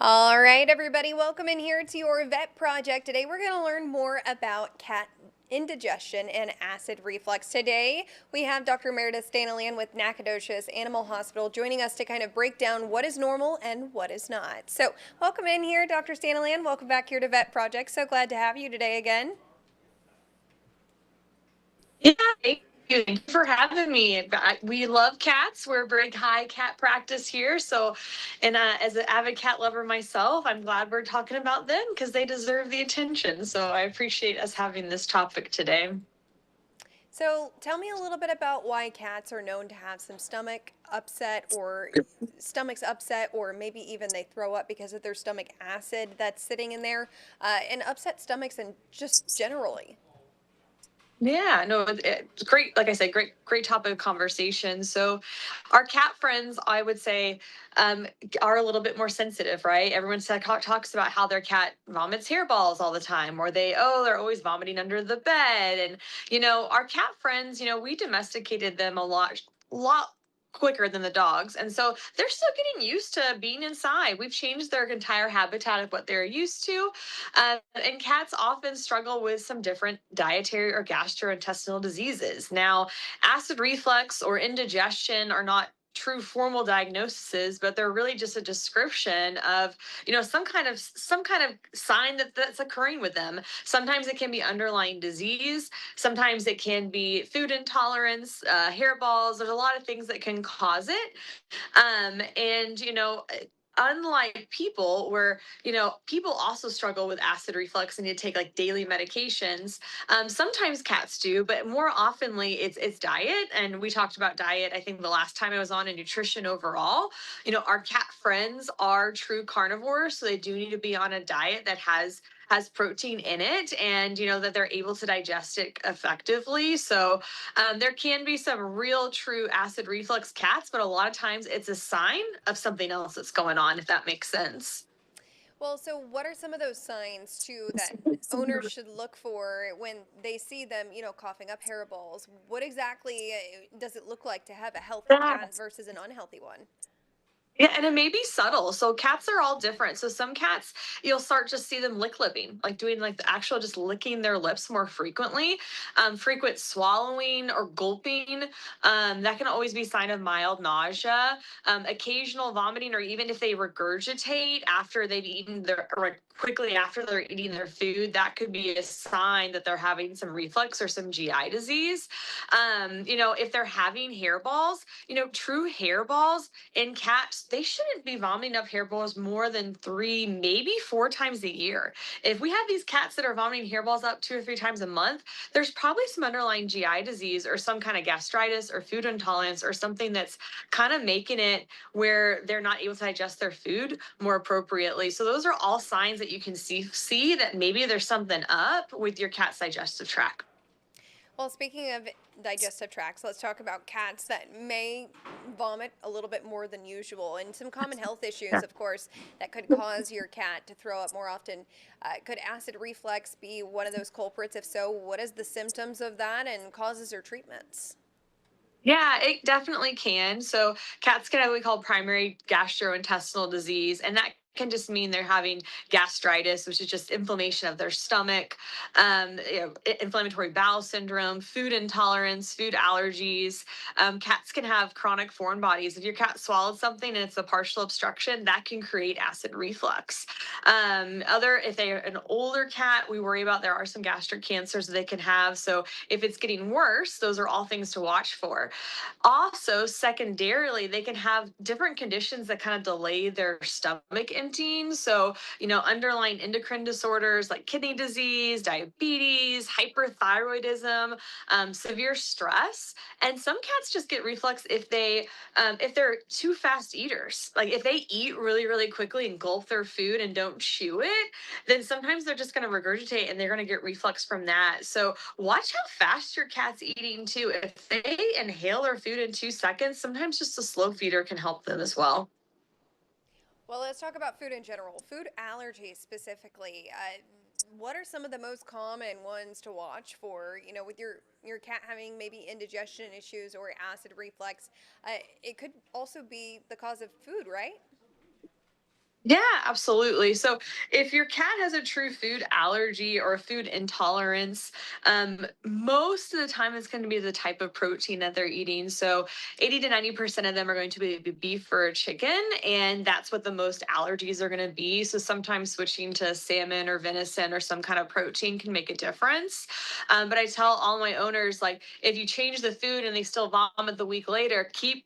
All right, everybody, welcome in here to your vet project. Today we're going to learn more about cat indigestion and acid reflux. Today we have Dr. Meredith Stanalian with Nacogdoches Animal Hospital joining us to kind of break down what is normal and what is not. So welcome in here, Dr. Stanalian. Welcome back here to Vet Project. So glad to have you today again. Yeah, thank you. Thank you for having me. We love cats. We're a very high cat practice here. As an avid cat lover myself, I'm glad we're talking about them because they deserve the attention. So I appreciate us having this topic today. So tell me a little bit about why cats are known to have some stomachs upset, or maybe even they throw up because of their stomach acid that's sitting in there, and upset stomachs and just generally. Yeah, no, it's great. Like I said, great topic of conversation. So, our cat friends, I would say, um, are a little bit more sensitive, right? Everyone talks about how their cat vomits hairballs all the time, or they're always vomiting under the bed. And our cat friends, we domesticated them a lot quicker than the dogs, and so they're still getting used to being inside. We've changed their entire habitat of what they're used to. And cats often struggle with some different dietary or gastrointestinal diseases. Now, acid reflux or indigestion are not true formal diagnoses, but they're really just a description of some kind of sign that's occurring with them. Sometimes it can be underlying disease. Sometimes it can be food intolerance, hairballs. There's a lot of things that can cause it. And unlike people, where people also struggle with acid reflux and you take like daily medications. Sometimes cats do, but more oftenly it's diet. And we talked about diet, I think, the last time I was on, and nutrition overall. Our cat friends are true carnivores, so they do need to be on a diet that has protein in it, and that they're able to digest it effectively. So there can be some real true acid reflux cats, but a lot of times it's a sign of something else that's going on, if that makes sense. Well, so what are some of those signs too that owners should look for when they see them, coughing up hairballs? What exactly does it look like to have a healthy cat versus an unhealthy one? Yeah, and it may be subtle. So cats are all different. So some cats, you'll start to see them lipping, like doing like the actual just licking their lips more frequently. Frequent swallowing or gulping, that can always be a sign of mild nausea. Occasional vomiting, or even if they regurgitate after they've eaten or quickly after they're eating their food, that could be a sign that they're having some reflux or some GI disease. If they're having hairballs, true hairballs in cats, they shouldn't be vomiting up hairballs more than 3, maybe 4 times a year. If we have these cats that are vomiting hairballs up 2 or 3 times a month, there's probably some underlying GI disease or some kind of gastritis or food intolerance or something that's kind of making it where they're not able to digest their food more appropriately. So those are all signs that you can see that maybe there's something up with your cat's digestive tract. Well, speaking of digestive tracts, let's talk about cats that may vomit a little bit more than usual, and some common health issues, of course, that could cause your cat to throw up more often. Could acid reflux be one of those culprits? If so, what is the symptoms of that and causes or treatments? Yeah, it definitely can. So cats can have what we call primary gastrointestinal disease, and that can just mean they're having gastritis, which is just inflammation of their stomach, inflammatory bowel syndrome, food intolerance, food allergies. Cats can have chronic foreign bodies. If your cat swallowed something and it's a partial obstruction, that can create acid reflux. If they're an older cat, we worry about there are some gastric cancers that they can have. So if it's getting worse, those are all things to watch for. Also, secondarily, they can have different conditions that kind of delay their stomach emptying. So, underlying endocrine disorders like kidney disease, diabetes, hyperthyroidism, severe stress. And some cats just get reflux if they're too fast eaters. Like if they eat really, really quickly and gulp their food and don't chew it, then sometimes they're just going to regurgitate and they're going to get reflux from that. So watch how fast your cat's eating too. If they inhale their food in 2 seconds, sometimes just a slow feeder can help them as well. Well, let's talk about food in general. Food allergies specifically. What are some of the most common ones to watch for? With your cat having maybe indigestion issues or acid reflux, it could also be the cause of food, right? Yeah, absolutely. So if your cat has a true food allergy or a food intolerance, most of the time it's going to be the type of protein that they're eating. So 80 to 90% of them are going to be beef or chicken, and that's what the most allergies are going to be. So sometimes switching to salmon or venison or some kind of protein can make a difference. But I tell all my owners, like, if you change the food and they still vomit the week later, keep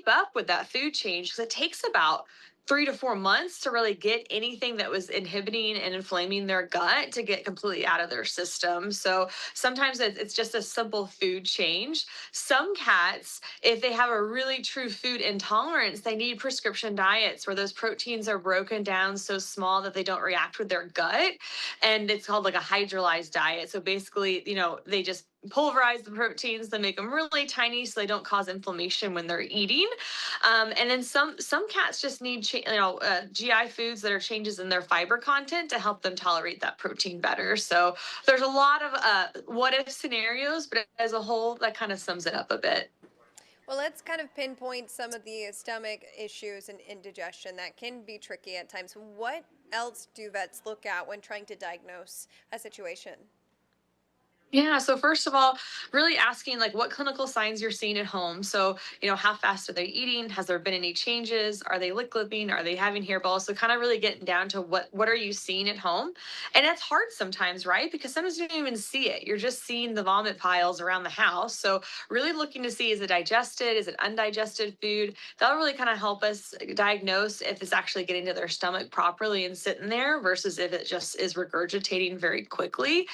up with that food change, because it takes about 3 to 4 months to really get anything that was inhibiting and inflaming their gut to get completely out of their system. So sometimes it's just a simple food change. Some cats, if they have a really true food intolerance, they need prescription diets where those proteins are broken down so small that they don't react with their gut. And it's called like a hydrolyzed diet. So basically, they just pulverize the proteins, they make them really tiny so they don't cause inflammation when they're eating. And then some cats just need GI foods that are changes in their fiber content to help them tolerate that protein better. So there's a lot of what if scenarios, but as a whole, that kind of sums it up a bit. Well, let's kind of pinpoint some of the stomach issues and indigestion that can be tricky at times. What else do vets look at when trying to diagnose a situation? Yeah. So first of all, really asking like what clinical signs you're seeing at home. So, how fast are they eating? Has there been any changes? Are they lip glipping? Are they having hairballs? So kind of really getting down to what are you seeing at home? And that's hard sometimes, right? Because sometimes you don't even see it. You're just seeing the vomit piles around the house. So really looking to see, is it digested? Is it undigested food? That'll really kind of help us diagnose if it's actually getting to their stomach properly and sitting there versus if it just is regurgitating very quickly.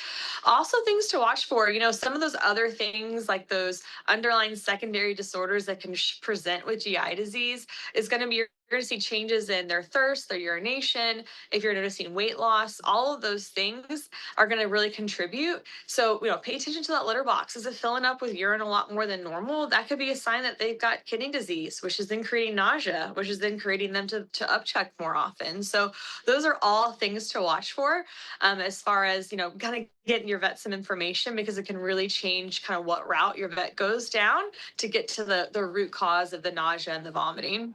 Also, things to watch for, some of those other things like those underlying secondary disorders that can present with GI disease is going to be, you're going to see changes in their thirst, their urination. If you're noticing weight loss, all of those things are going to really contribute. So, pay attention to that litter box. Is it filling up with urine a lot more than normal? That could be a sign that they've got kidney disease, which is then creating nausea, which is then creating them to upchuck more often. So, those are all things to watch for, as far as, kind of getting your vet some information, because it can really change kind of what route your vet goes down to get to the root cause of the nausea and the vomiting.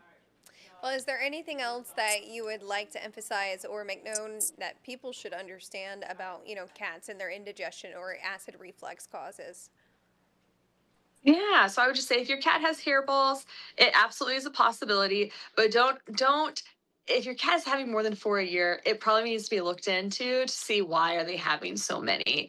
Well, is there anything else that you would like to emphasize or make known that people should understand about, cats and their indigestion or acid reflux causes? Yeah, so I would just say if your cat has hairballs, it absolutely is a possibility, but don't if your cat is having more than four a year, it probably needs to be looked into to see why are they having so many.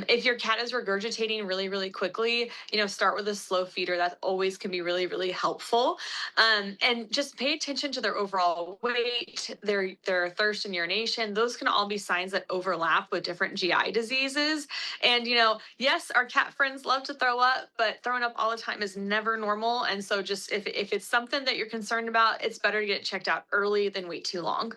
If your cat is regurgitating really, really quickly, start with a slow feeder. That always can be really, really helpful. And just pay attention to their overall weight, their thirst and urination. Those can all be signs that overlap with different GI diseases. And, yes, our cat friends love to throw up, but throwing up all the time is never normal. And so just if it's something that you're concerned about, it's better to get checked out early than wait too long.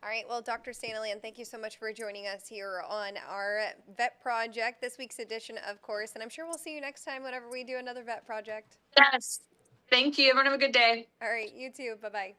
All right. Well, Dr. Stanley, thank you so much for joining us here on our vet project, this week's edition, of course. And I'm sure we'll see you next time whenever we do another vet project. Yes. Thank you. Everyone have a good day. All right. You too. Bye bye.